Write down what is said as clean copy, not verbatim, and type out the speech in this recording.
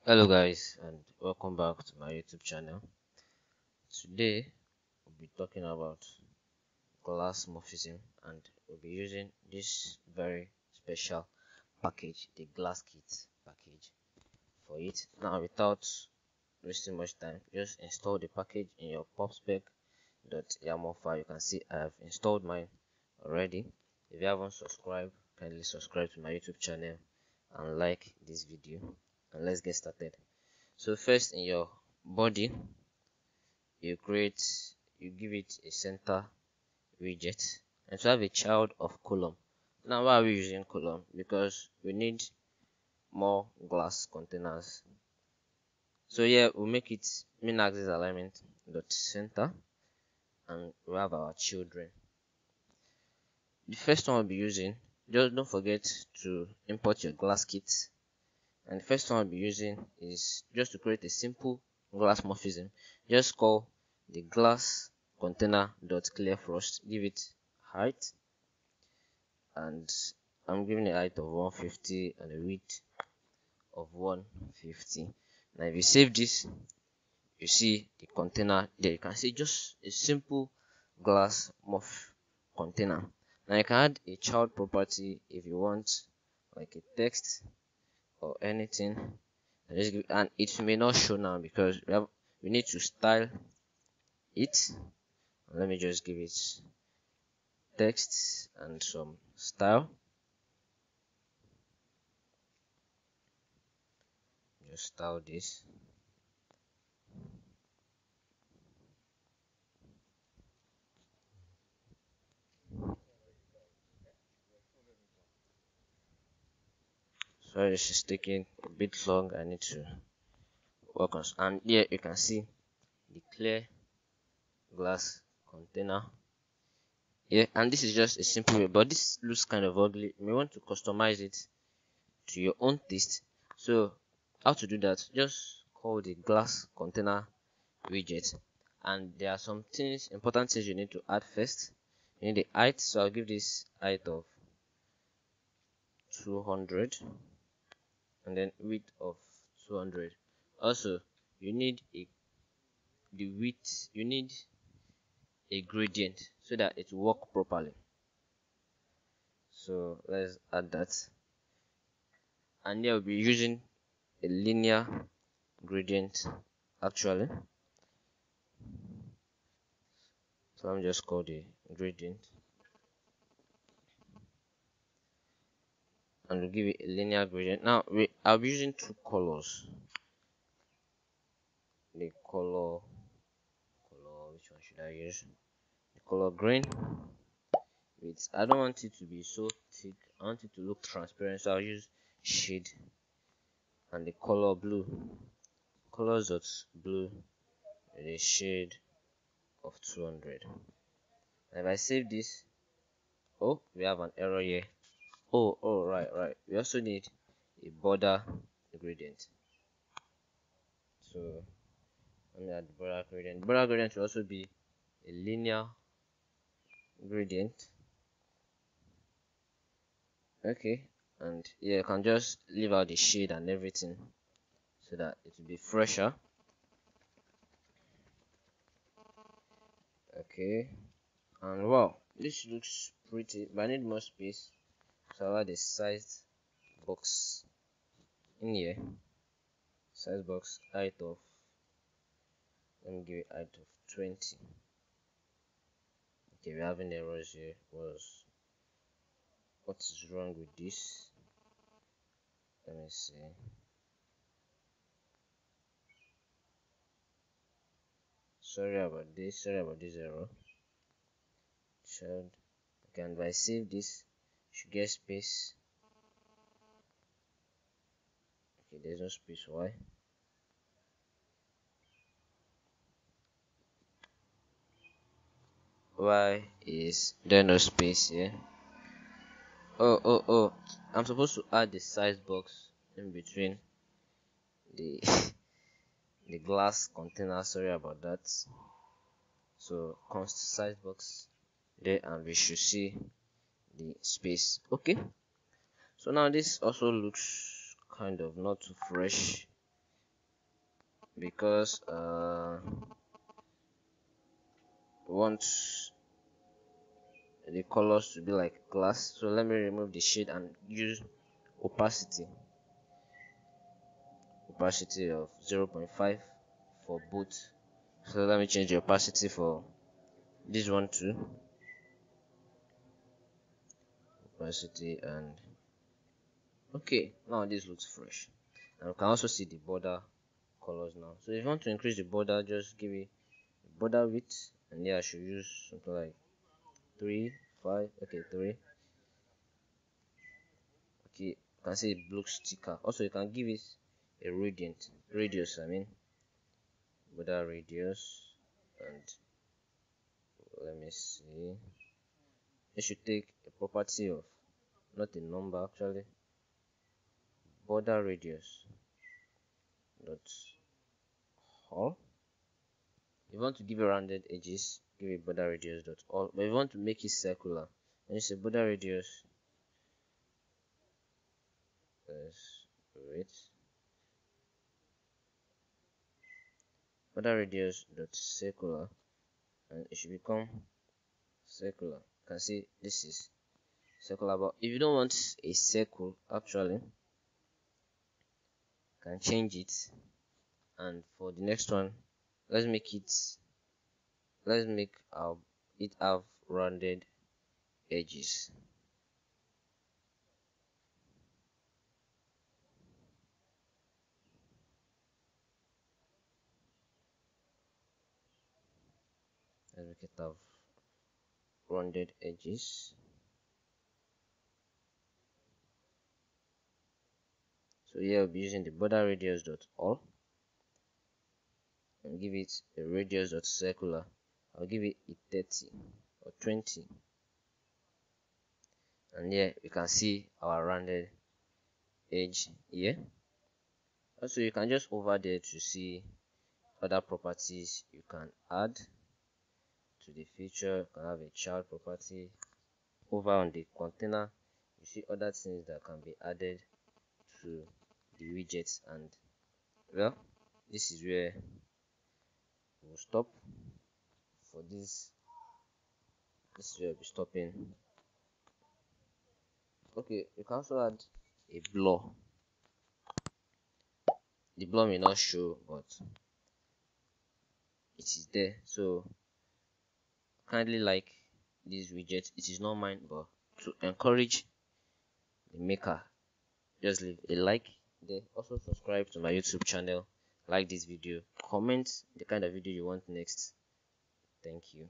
Hello guys, and welcome back to my YouTube channel. Today we'll be talking about glassmorphism, and we'll be using this very special package, the glass kit package, for it. Now without wasting much time, just install the package in your popspec.yaml file. You can see I have installed mine already. If you haven't subscribed, kindly subscribe to my YouTube channel and like this video, and let's get started. So first, in your body, you give it a center widget, and to have a child of column. Now why are we using column? Because we need more glass containers. So here we'll make it min axis alignment dot center, and we have our children. The first one we'll be using, just don't forget to import your glass kit. And the first one I'll be using is just to create a simple glass morphism. Just call the glass container dot clear frost, give it height, and I'm giving a height of 150 and a width of 150. Now if you save this, you see the container there. You can see just a simple glass morph container. Now you can add a child property if you want, like a text or anything, and it may not show now because we need to style it. Let me just give it text and some style. Just style this. Sorry, this is taking a bit long. I need to work on. And here you can see the clear glass container. Yeah, and this is just a simple way, but this looks kind of ugly. You may want to customize it to your own taste. So how to do that? Just call the glass container widget, and there are some things, important things you need to add first. You need the height, so I'll give this height of 200, and then width of 200. Also, you need the width, you need a gradient so that it will work properly. So let's add that, and here we'll be using a linear gradient actually. So I'm just call the gradient, and we'll give it a linear gradient. Now I'll be using two colors. The color, which one should I use? The color green. I don't want it to be so thick. I want it to look transparent, so I'll use shade. And the color blue, colors dot blue with a shade of 200. And if I save this, oh, we have an error here. Oh, right. We also need a border gradient. So let me add the border gradient. Border gradient will also be a linear gradient. Okay, and yeah, you can just leave out the shade and everything so that it will be fresher. Okay, and wow, this looks pretty, but I need more space, so I'll add a size box in here. Size box height of, let me give it height of 20. Okay, we're having errors here. What is wrong with this? Let me see. Sorry about this error. Okay, and if I save this, should get space. Okay, there's no space. Why? Why is there no space here? Oh, I'm supposed to add the size box in between the the glass container. Sorry about that. So const size box there, and we should see the space. Okay, so now this also looks kind of not too fresh. because we want the colors to be like glass. So let me remove the shade and use opacity of 0.5 for both. So let me change the opacity for this one too. Opacity, and okay, now this looks fresh. And we can also see the border colors now. So if you want to increase the border, just give it border width, and yeah, I should use something like 3, 5, okay, 3. Okay, you can see it looks thicker. Also, you can give it a radius, I mean border radius, and let me see, it should take a property of, not a number actually, border radius dot all. If you want to give it rounded edges, give it border radius dot all. But if you want to make it circular, then you say border radius, wait, border radius dot circular, and it should become circular. You can see this is circular. But if you don't want a circle, actually, you can change it. And for the next one, let's make it have rounded edges. Let's make it have rounded edges. So here I'll be using the border radius dot all and give it a radius dot circular. I'll give it a 30 or 20, and here you can see our rounded edge here. Also, you can just over there to see other properties you can add to the feature. You can have a child property. Over on the container, you see other things that can be added to the widgets, and well, this is where we'll stop for this. This is where we'll be stopping. Okay, you can also add a blur. The blur may not show, but it is there. So kindly like this widget. It is not mine, but to encourage the maker, just leave a like there. Also subscribe to my YouTube channel, like this video, comment the kind of video you want next. Thank you.